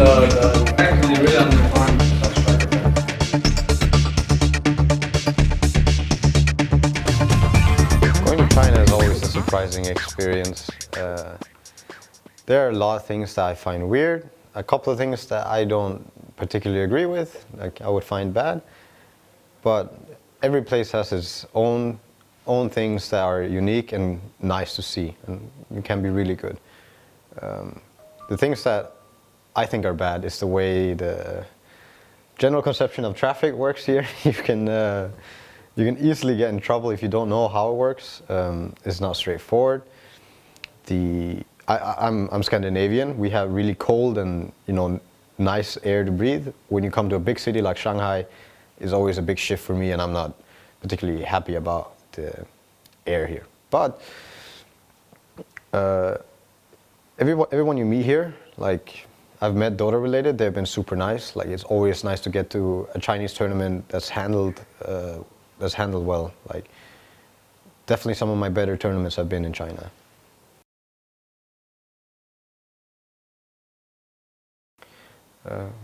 the actually really undefined striker. Going to China is always a surprising experience. There are a lot of things that I find weird, a couple of things that I don't particularly agree with, like I would find bad, but every place has its own things that are unique and nice to see, and it can be really good. The things that I think are bad is the way the general conception of traffic works here. You can easily get in trouble if you don't know how it works. It's not straightforward. I'm Scandinavian. We have really cold and nice air to breathe. When you come to a big city like Shanghai, it's always a big shift for me, and I'm not particularly happy about the air here. But everyone you meet here, like I've met Dota related, they've been super nice. Like it's always nice to get to a Chinese tournament that's handled well. Like definitely some of my better tournaments have been in China.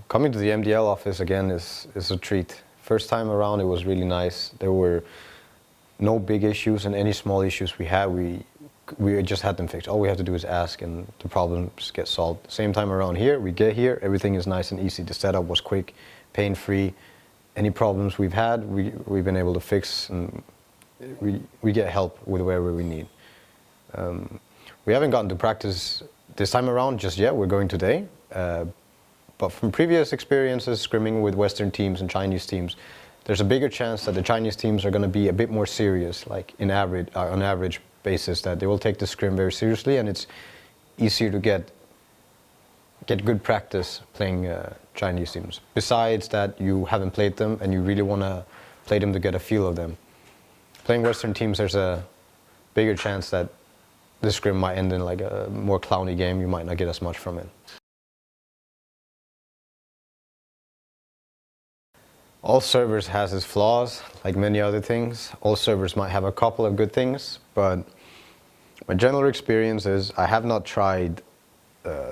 Coming to the MDL office again is a treat. First time around it was really nice. There were no big issues, and any small issues we had, we just had them fixed. All we have to do is ask and the problems get solved. Same time around here, we get here, everything is nice and easy. The setup was quick, pain-free. Any problems we've had, we've been able to fix, and we get help with wherever we need. We haven't gotten to practice this time around just yet. We're going today. But from previous experiences scrimming with Western teams and Chinese teams, there's a bigger chance that the Chinese teams are going to be a bit more serious, like on average basis, that they will take the scrim very seriously, and it's easier to get good practice playing Chinese teams. Besides that, you haven't played them and you really want to play them to get a feel of them. Playing Western teams, there's a bigger chance that the scrim might end in like a more clowny game. You might not get as much from it. All servers has its flaws, like many other things. All servers might have a couple of good things, but my general experience is I have not tried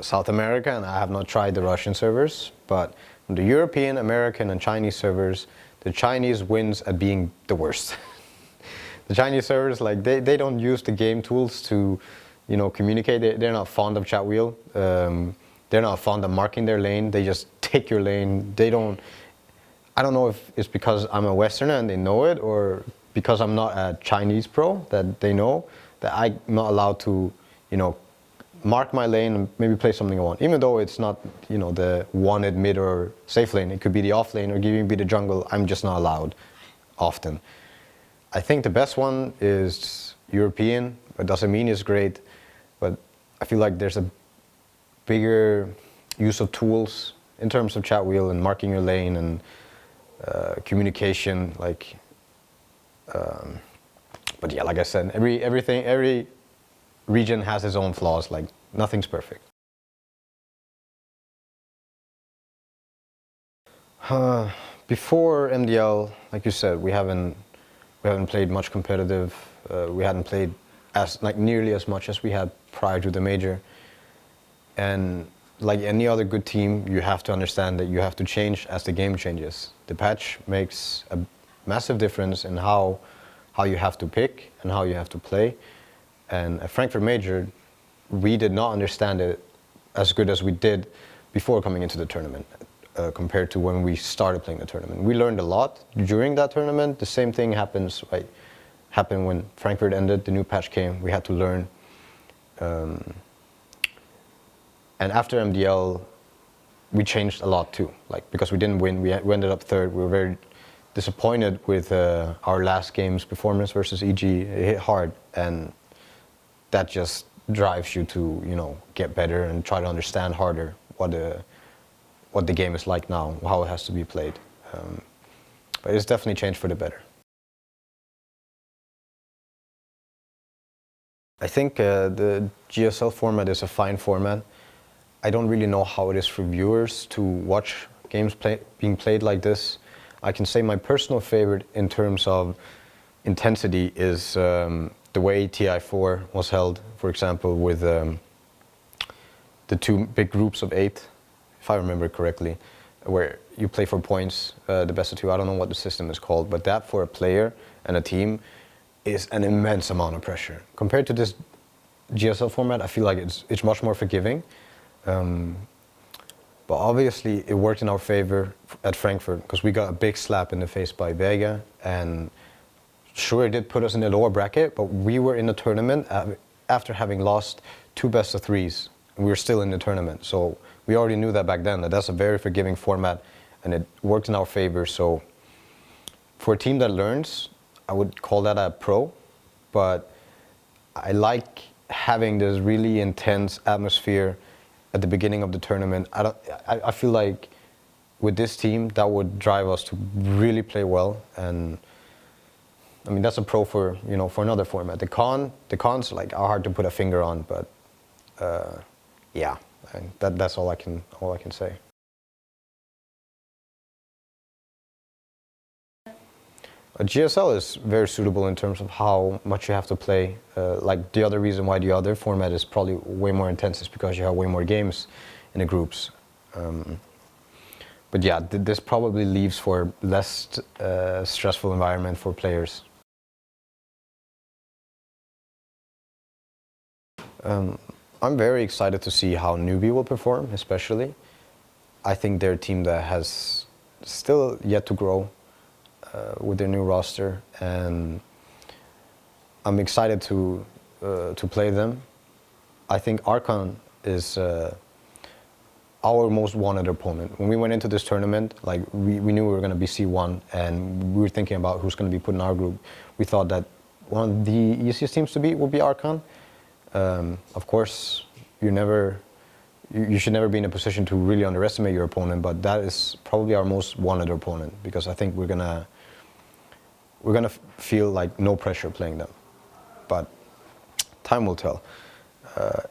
South America and I have not tried the Russian servers, but the European, American and Chinese servers, the Chinese wins at being the worst. The Chinese servers, like they don't use the game tools to communicate. They're not fond of chat wheel. They're not fond of marking their lane. They just take your lane. I don't know if it's because I'm a Westerner and they know it, or because I'm not a Chinese pro that they know that I'm not allowed to, mark my lane and maybe play something I want. Even though it's not, the wanted mid or safe lane, it could be the off lane or even be the jungle. I'm just not allowed often. I think the best one is European. It doesn't mean it's great, but I feel like there's a bigger use of tools in terms of chat wheel and marking your lane and communication, but yeah, like I said, every region has its own flaws. Like nothing's perfect. Before MDL, like you said, we haven't played much competitive. We hadn't played nearly as much as we had prior to the major, and like any other good team, you have to understand that you have to change as the game changes. The patch makes a massive difference in how you have to pick and how you have to play. And at Frankfurt Major, we did not understand it as good as we did before coming into the tournament, compared to when we started playing the tournament. We learned a lot during that tournament. The same thing happened when Frankfurt ended, the new patch came, we had to learn. And after MDL, we changed a lot too. Like because we didn't win, we ended up third. We were very disappointed with our last game's performance versus EG. It hit hard, and that just drives you to get better and try to understand harder what the game is like now, how it has to be played. But it's definitely changed for the better. I think the GSL format is a fine format. I don't really know how it is for viewers to watch games being played like this. I can say my personal favorite in terms of intensity is the way TI4 was held, for example, with the two big groups of 8, if I remember correctly, where you play for points, the best of two. I don't know what the system is called, but that for a player and a team is an immense amount of pressure. Compared to this GSL format, I feel like it's much more forgiving. But obviously, it worked in our favor at Frankfurt because we got a big slap in the face by Vega, and sure, it did put us in the lower bracket, but we were in the tournament after having lost 2 best of 3s, and we were still in the tournament. So we already knew that back then, that that's a very forgiving format, and it worked in our favor. So for a team that learns, I would call that a pro, but I like having this really intense atmosphere at the beginning of the tournament. I feel like with this team, that would drive us to really play well, and I mean that's a pro for for another format. The cons like are hard to put a finger on, but yeah, that's all I can say. A GSL is very suitable in terms of how much you have to play. Like the other reason why the other format is probably way more intense is because you have way more games in the groups. But yeah, this probably leaves for less stressful environment for players. I'm very excited to see how Newbee will perform, especially. I think they're a team that has still yet to grow with their new roster, and I'm excited to play them. I think Archon is our most wanted opponent. When we went into this tournament, like we knew we were going to be C1, and we were thinking about who's going to be put in our group. We thought that one of the easiest teams to beat would be Archon. Of course, you should never be in a position to really underestimate your opponent, but that is probably our most wanted opponent, because I think we're gonna feel like no pressure playing them, but time will tell.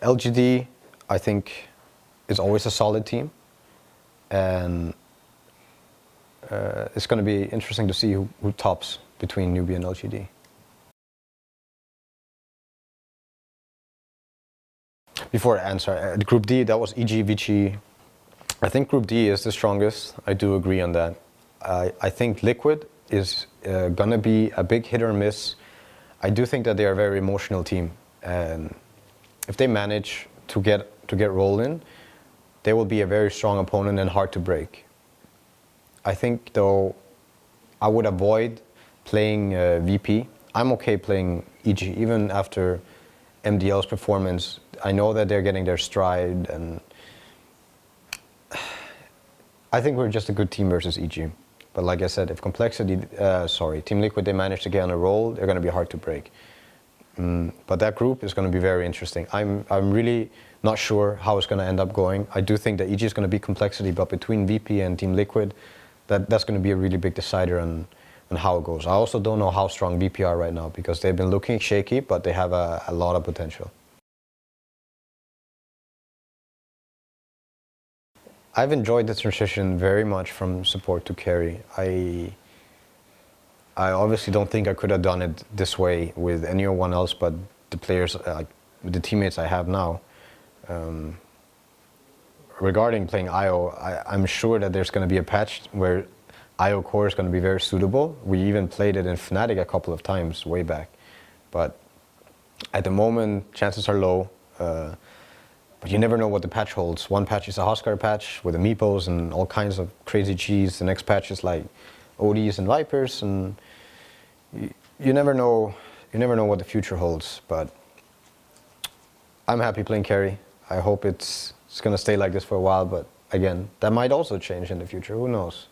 LGD, I think, is always a solid team, and it's going to be interesting to see who tops between Newbee and LGD. Before I answer, Group D, that was EG, Vici. I think Group D is the strongest. I do agree on that. I think Liquid is gonna be a big hit or miss. I do think that they are a very emotional team, and if they manage to get rolling, they will be a very strong opponent and hard to break. I think though, I would avoid playing VP. I'm okay playing EG even after MDL's performance. I know that they're getting their stride, and I think we're just a good team versus EG. But like I said, if Team Liquid, they manage to get on a roll, they're going to be hard to break. But that group is going to be very interesting. I'm really not sure how it's going to end up going. I do think that EG is going to be complexity, but between VP and Team Liquid, that's going to be a really big decider on how it goes. I also don't know how strong VP are right now, because they've been looking shaky, but they have a lot of potential. I've enjoyed the transition very much from support to carry. I obviously don't think I could have done it this way with anyone else but the players, the teammates I have now. Regarding playing IO, I'm sure that there's going to be a patch where IO core is going to be very suitable. We even played it in Fnatic a couple of times way back. But at the moment, chances are low. But you never know what the patch holds. One patch is a Huskar patch with amiibos and all kinds of crazy cheese. The next patch is like ODs and Vipers, and you never know. You never know what the future holds. But I'm happy playing carry. I hope it's going to stay like this for a while. But again, that might also change in the future. Who knows?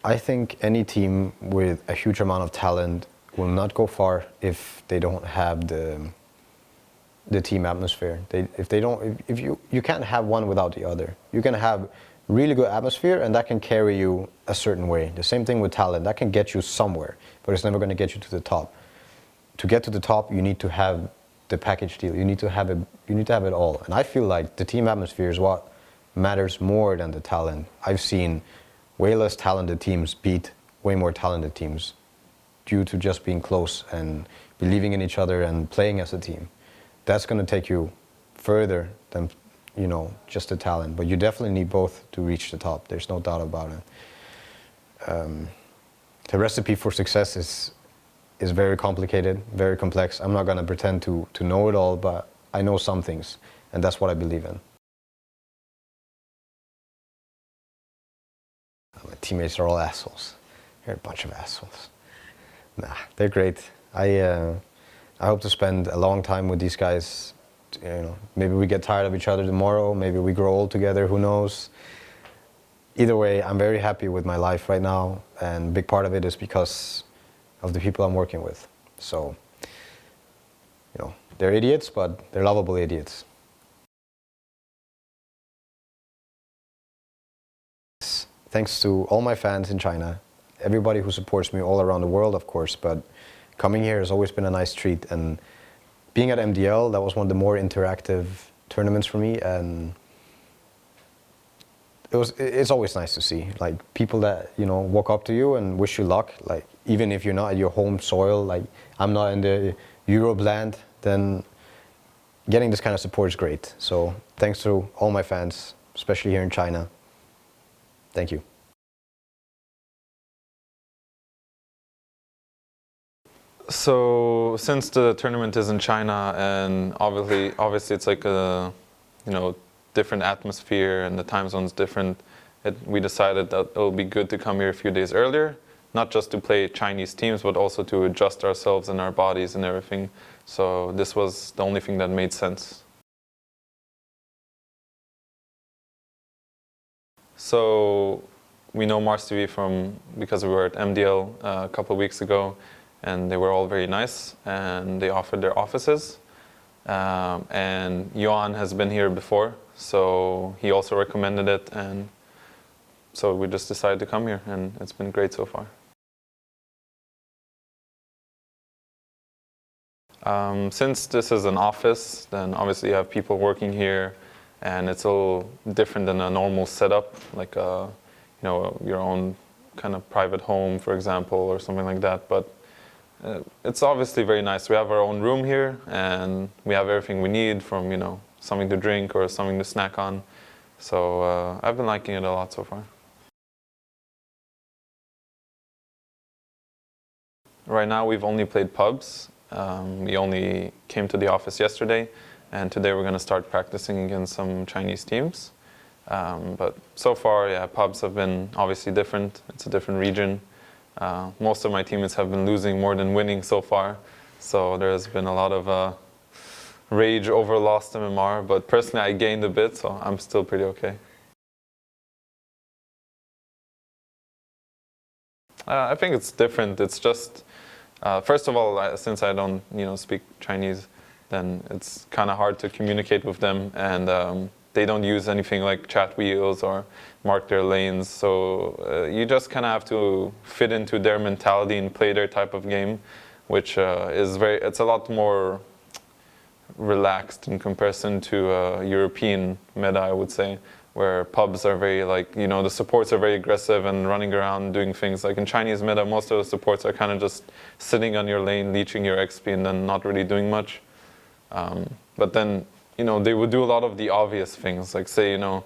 I think any team with a huge amount of talent will not go far if they don't have the team atmosphere. If you can't have one without the other. You can have really good atmosphere, and that can carry you a certain way. The same thing with talent. That can get you somewhere, but it's never going to get you to the top. To get to the top, you need to have the package deal. You need to have it. You need to have it all. And I feel like the team atmosphere is what matters more than the talent. I've seen way less talented teams beat way more talented teams, due to just being close and believing in each other and playing as a team. That's going to take you further than, you know, just the talent. But you definitely need both to reach the top. There's no doubt about it. The recipe for success is very complicated, very complex. I'm not going to pretend to know it all, but I know some things, and that's what I believe in. My teammates are all assholes. They're a bunch of assholes. Nah, they're great. I hope to spend a long time with these guys. You know, maybe we get tired of each other tomorrow. Maybe we grow old together. Who knows? Either way, I'm very happy with my life right now, and a big part of it is because of the people I'm working with. So, you know, they're idiots, but they're lovable idiots. Thanks to all my fans in China, everybody who supports me all around the world, of course, but coming here has always been a nice treat. And being at MDL, that was one of the more interactive tournaments for me, and it's always nice to see, like, people that, you know, walk up to you and wish you luck, like, even if you're not at your home soil, like, I'm not in the Europe land, then getting this kind of support is great. So thanks to all my fans, especially here in China. Thank you. So since the tournament is in China, and obviously it's like a, you know, different atmosphere and the time zone's different, we decided that it will be good to come here a few days earlier, not just to play Chinese teams, but also to adjust ourselves and our bodies and everything. So this was the only thing that made sense. So we know MarsTV because we were at MDL a couple of weeks ago, and they were all very nice, and they offered their offices. And Yuan has been here before, so he also recommended it, and so we just decided to come here, and it's been great so far. Since this is an office, then obviously you have people working here, and it's a little different than a normal setup, like you know, your own kind of private home, for example, or something like that. But it's obviously very nice. We have our own room here, and we have everything we need, from, you know, something to drink or something to snack on. So I've been liking it a lot so far. Right now we've only played pubs. We only came to the office yesterday, and today we're going to start practicing against some Chinese teams. But so far, yeah, pubs have been obviously different. It's a different region. Most of my teammates have been losing more than winning so far, so there's been a lot of rage over lost MMR, but personally I gained a bit, so I'm still pretty okay. I think it's different. It's just, first of all, since I don't, you know, speak Chinese, then it's kind of hard to communicate with them, and they don't use anything like chat wheels or mark their lanes, so you just kind of have to fit into their mentality and play their type of game, which it's a lot more relaxed in comparison to European meta, I would say, where pubs are very, like, you know, the supports are very aggressive and running around doing things. Like in Chinese meta, most of the supports are kind of just sitting on your lane, leeching your XP, and then not really doing much. But then, you know, they would do a lot of the obvious things, like, say, you know,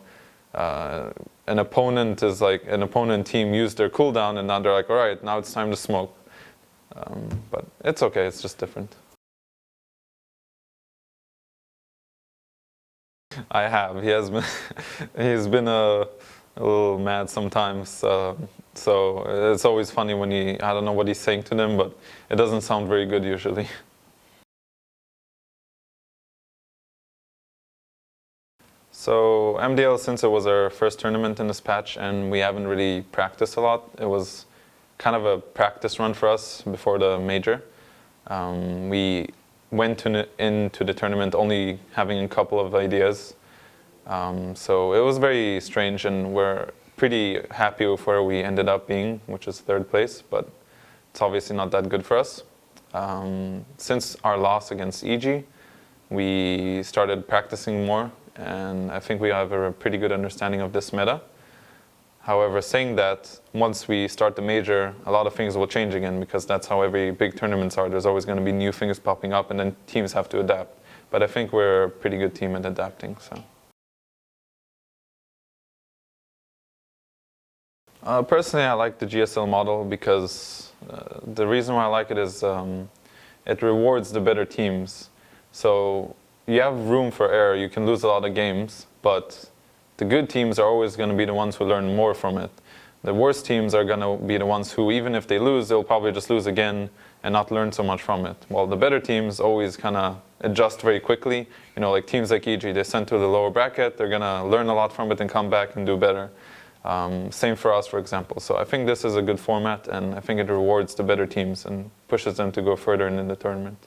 an opponent team used their cooldown, and now they're like, all right, now it's time to smoke. But it's okay, it's just different. I have. He's been a little mad sometimes. So it's always funny when I don't know what he's saying to them, but it doesn't sound very good usually. So MDL, since it was our first tournament in this patch and we haven't really practiced a lot, it was kind of a practice run for us before the major. We went into the tournament only having a couple of ideas. So it was very strange, and we're pretty happy with where we ended up being, which is 3rd place, but it's obviously not that good for us. Since our loss against EG, we started practicing more, and I think we have a pretty good understanding of this meta. However, saying that, once we start the major, a lot of things will change again, because that's how every big tournaments are. There's always going to be new things popping up, and then teams have to adapt. but I think we're a pretty good team at adapting. So. Personally, I like the GSL model because the reason why I like it is it rewards the better teams. So you have room for error. You can lose a lot of games, but the good teams are always going to be the ones who learn more from it. The worst teams are going to be the ones who, even if they lose, they'll probably just lose again and not learn so much from it. While the better teams always kind of adjust very quickly. You know, like teams like EG, they sent to the lower bracket, they're going to learn a lot from it and come back and do better. Same for us, for example. So I think this is a good format, and I think it rewards the better teams and pushes them to go further in the tournament.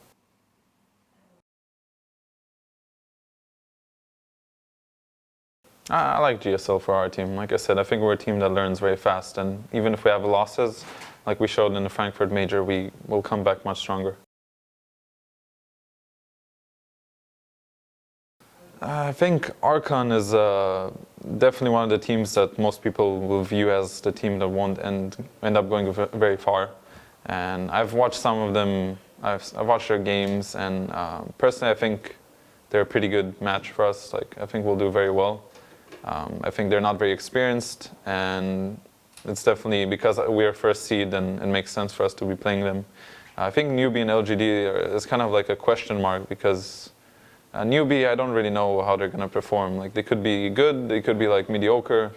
I like GSL for our team. Like I said, I think we're a team that learns very fast, and even if we have losses, like we showed in the Frankfurt Major, we will come back much stronger. I think Archon is definitely one of the teams that most people will view as the team that won't end up going very far. And I've watched some of them, I've watched their games, and personally I think they're a pretty good match for us. Like, I think we'll do very well. I think they're not very experienced, and it's definitely because we're first seed, and it makes sense for us to be playing them. I think Newbee and LGD is kind of like a question mark, because Newbee, I don't really know how they're going to perform. Like, they could be good, they could be like mediocre.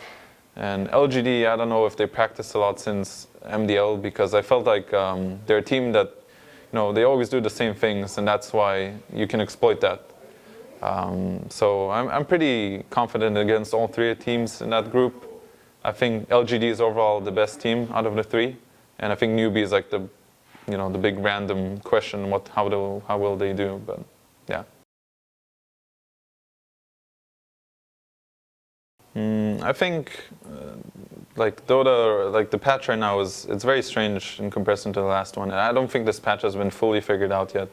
And LGD, I don't know if they practiced a lot since MDL, because I felt like they're a team that, you know, they always do the same things, and that's why you can exploit that. So I'm pretty confident against all three teams in that group. I think LGD is overall the best team out of the three, and I think Newbee is like the, you know, the big random question, how will they do? But yeah. I think like Dota, like the patch right now it's very strange in comparison to the last one. And I don't think this patch has been fully figured out yet.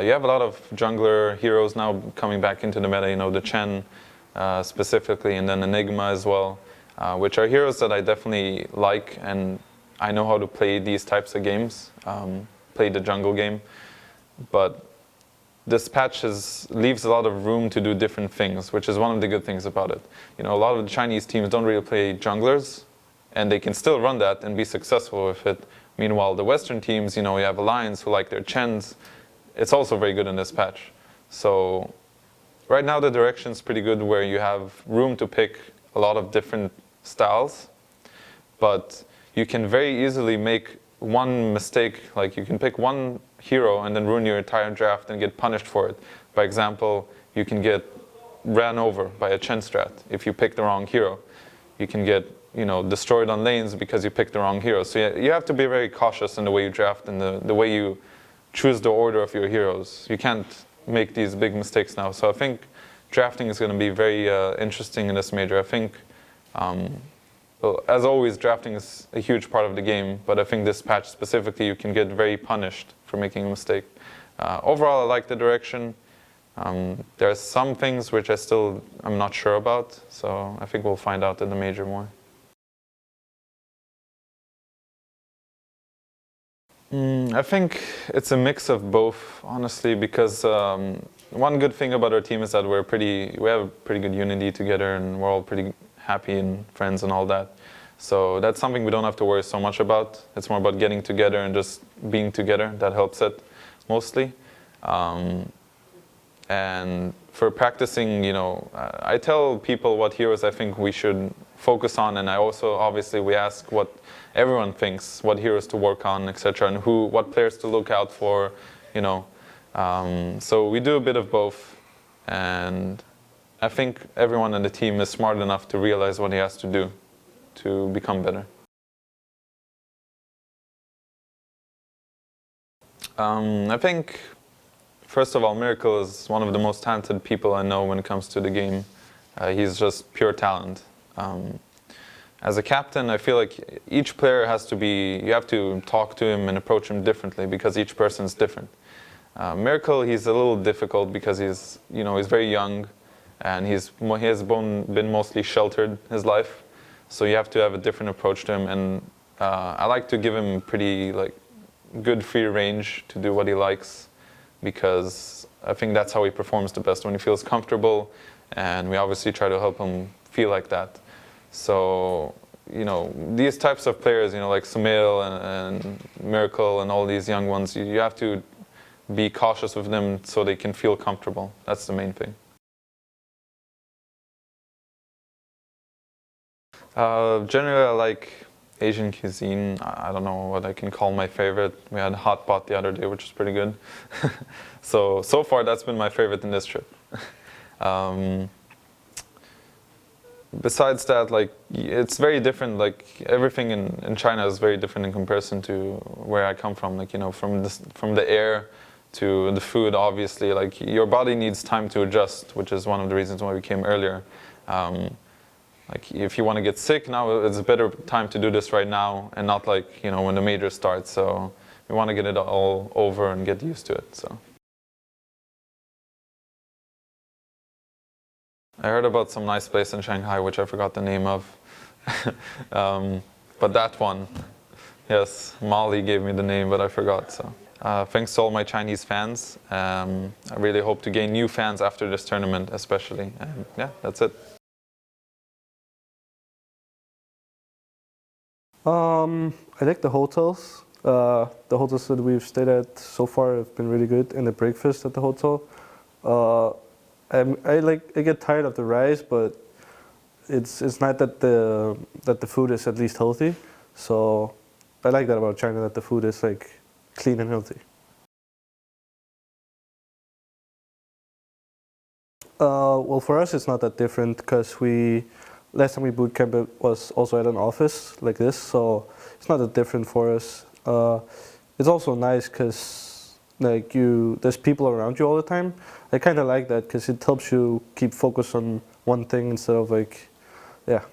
You have a lot of jungler heroes now coming back into the meta, you know, the Chen specifically, and then Enigma as well, which are heroes that I definitely like, and I know how to play these types of games, play the jungle game. But this patch leaves a lot of room to do different things, which is one of the good things about it. You know, a lot of the Chinese teams don't really play junglers, and they can still run that and be successful with it. Meanwhile, the Western teams, you know, you have Alliance who like their Chens. It's also very good in this patch. So right now the direction's pretty good, where you have room to pick a lot of different styles, but you can very easily make one mistake. Like, you can pick one hero and then ruin your entire draft and get punished for it. By example, you can get ran over by a Chen strat if you pick the wrong hero. You can get, you know, destroyed on lanes because you picked the wrong hero. So you have to be very cautious in the way you draft and the way you choose the order of your heroes. You can't make these big mistakes now. So I think drafting is going to be very interesting in this major. I think, well, as always, drafting is a huge part of the game, but I think this patch specifically, you can get very punished for making a mistake. Overall, I like the direction. There are some things which I'm not sure about, so I think we'll find out in the major more. I think it's a mix of both, honestly, because one good thing about our team is that we have a pretty good unity together, and we're all pretty happy and friends and all that. So that's something we don't have to worry so much about. It's more about getting together and just being together. That helps it mostly. And for practicing, you know, I tell people what heroes I think we should focus on, and I also, obviously, we ask what everyone thinks, what heroes to work on, etc., and what players to look out for, you know. So we do a bit of both, and I think everyone on the team is smart enough to realize what he has to do to become better. I think, first of all, Miracle is one of the most talented people I know when it comes to the game. He's just pure talent. As a captain, I feel like each player you have to talk to him and approach him differently, because each person's different. Miracle, he's a little difficult because he's very young, and he has been mostly sheltered his life. So you have to have a different approach to him, and I like to give him pretty good free range to do what he likes. because I think that's how he performs the best, when he feels comfortable, and we obviously try to help him feel like that. So, these types of players, like Sumail and Miracle and all these young ones, you have to be cautious with them so they can feel comfortable. That's the main thing. Generally, I like Asian cuisine. I don't know what I can call my favorite. We had hot pot the other day, which was pretty good. So far, that's been my favorite in this trip. Besides that, it's very different. Everything in China is very different in comparison to where I come from. From the air to the food, obviously. Your body needs time to adjust, which is one of the reasons why we came earlier. If you want to get sick now, it's a better time to do this right now, and not when the major starts. So we want to get it all over and get used to it. So I heard about some nice place in Shanghai, which I forgot the name of. But that one, yes, Molly gave me the name, but I forgot. So thanks to all my Chinese fans. I really hope to gain new fans after this tournament, especially. And yeah, that's it. I like the hotels. The hotels that we've stayed at so far have been really good, and the breakfast at the hotel. I get tired of the rice, but it's nice that the food is at least healthy. So I like that about China, that the food is clean and healthy. Well, for us it's not that different, because last time we bootcamped it was also at an office like this, so it's not that different for us. It's also nice because there's people around you all the time. I kind of like that because it helps you keep focused on one thing instead of yeah.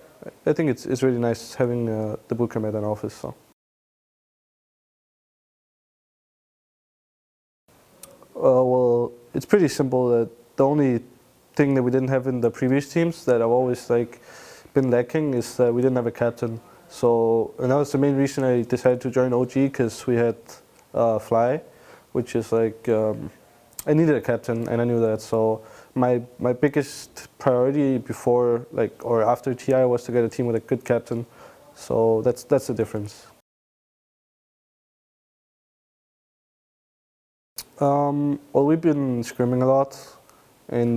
I think it's really nice having the bootcamp at an office. So. Well, it's pretty simple. That the only thing that we didn't have in the previous teams that I've always been lacking is that we didn't have a captain. So, and that was the main reason I decided to join OG, because we had Fly, which is I needed a captain, and I knew that. So my biggest priority before or after TI was to get a team with a good captain. So that's the difference. Well, we've been scrimming a lot and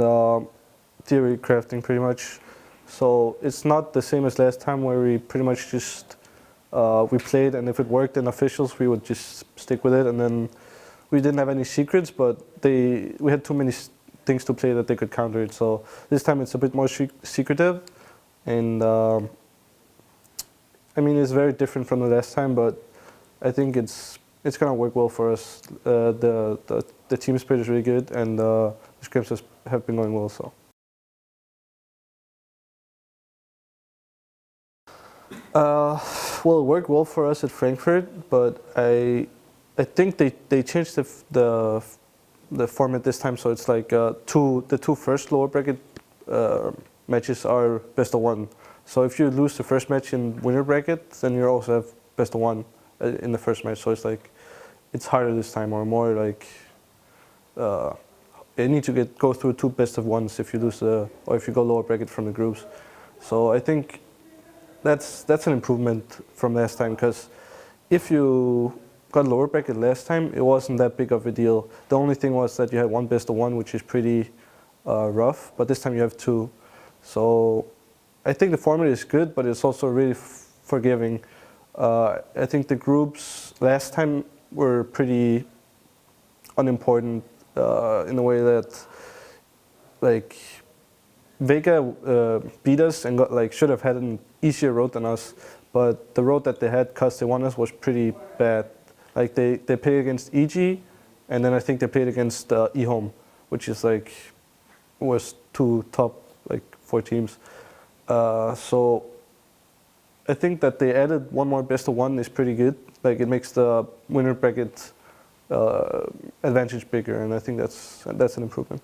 theory crafting pretty much. So it's not the same as last time, where we pretty much just we played, and if it worked in officials, we would just stick with it. And then we didn't have any secrets, but we had too many things to play that they could counter it. So this time it's a bit more secretive, and I mean, it's very different from the last time, but I think it's gonna work well for us. The team spirit is really good, and the scrims have been going well. So. Well, it worked well for us at Frankfurt, but I think they changed the format this time, so it's the two first lower bracket matches are best of one. So if you lose the first match in winner bracket, then you also have best of one in the first match. So it's harder this time, or more you need to go through two best of ones if you lose or if you go lower bracket from the groups. So I think that's an improvement from last time, because if you got lower bracket last time, it wasn't that big of a deal. The only thing was that you had one best of one, which is pretty rough, but this time you have two. So I think the format is good, but it's also really forgiving. I think the groups last time were pretty unimportant in a way that Vega beat us and should have had an easier road than us, but the road that they had, because they won us, was pretty bad. They played against EG, and then I think they played against eHome, which is was two top 4 teams. So I think that they added one more best of one is pretty good. It makes the winner bracket advantage bigger, and I think that's an improvement.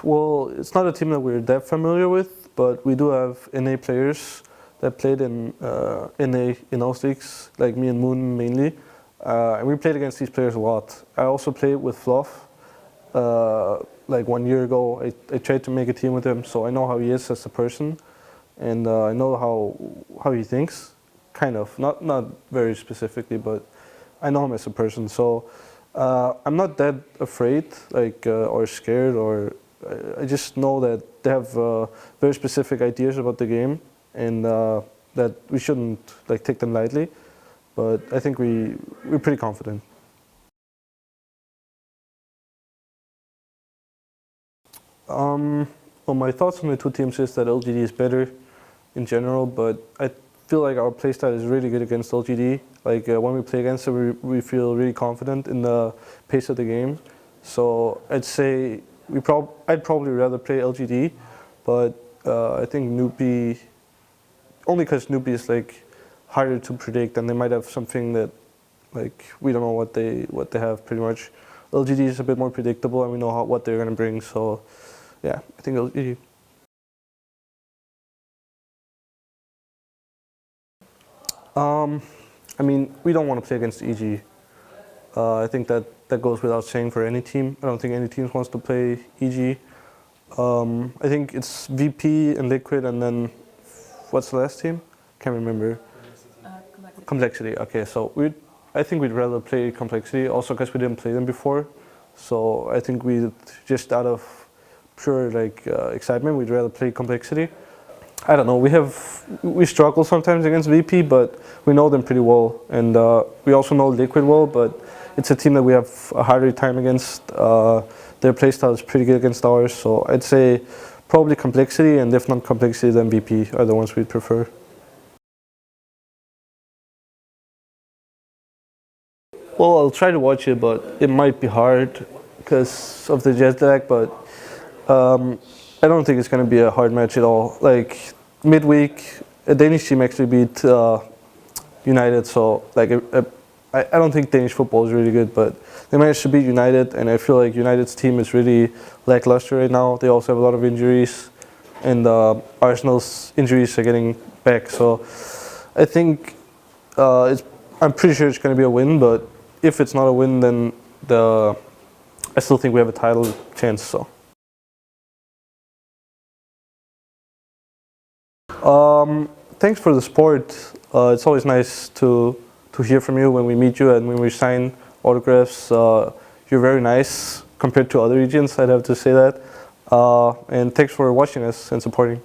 Well, it's not a team that we're that familiar with, but we do have NA players that played in NA in those leagues, like me and Moon mainly, and we played against these players a lot. I also played with Fluff. Like 1 year ago, I tried to make a team with him, so I know how he is as a person, and I know how he thinks, kind of, not very specifically, but I know him as a person. So I'm not that afraid, like or scared, or I just know that they have very specific ideas about the game, and that we shouldn't like take them lightly. But I think we're pretty confident. Well, my thoughts on the two teams is that LGD is better in general, but I feel like our playstyle is really good against LGD. Like when we play against them, we feel really confident in the pace of the game. So I'd say I'd probably rather play LGD, but I think Newbee, only because Newbee is like harder to predict, and they might have something that like we don't know what they have pretty much. LGD is a bit more predictable, and we know what they're gonna bring. So yeah, I think LGD. I mean, we don't want to play against EG. I think that goes without saying for any team. I don't think any team wants to play EG. I think it's VP and Liquid, and then what's the last team? Can't remember. Complexity. Okay, so I think we'd rather play Complexity, also because we didn't play them before. So I think we just out of pure like excitement, we'd rather play Complexity. I don't know. We struggle sometimes against VP, but we know them pretty well, and we also know Liquid well. But it's a team that we have a harder time against. Their playstyle is pretty good against ours, so I'd say probably Complexity, and if not Complexity, then VP are the ones we'd prefer. Well, I'll try to watch it, but it might be hard because of the jet lag. But I don't think it's going to be a hard match at all. Like midweek, a Danish team actually beat United, so like I don't think Danish football is really good, but they managed to beat United, and I feel like United's team is really lackluster right now. They also have a lot of injuries, and Arsenal's injuries are getting back. So I think I'm pretty sure it's going to be a win, but if it's not a win, then I still think we have a title chance. So. Thanks for the support. It's always nice to hear from you when we meet you and when we sign autographs. You're very nice compared to other regions, I'd have to say that. And thanks for watching us and supporting.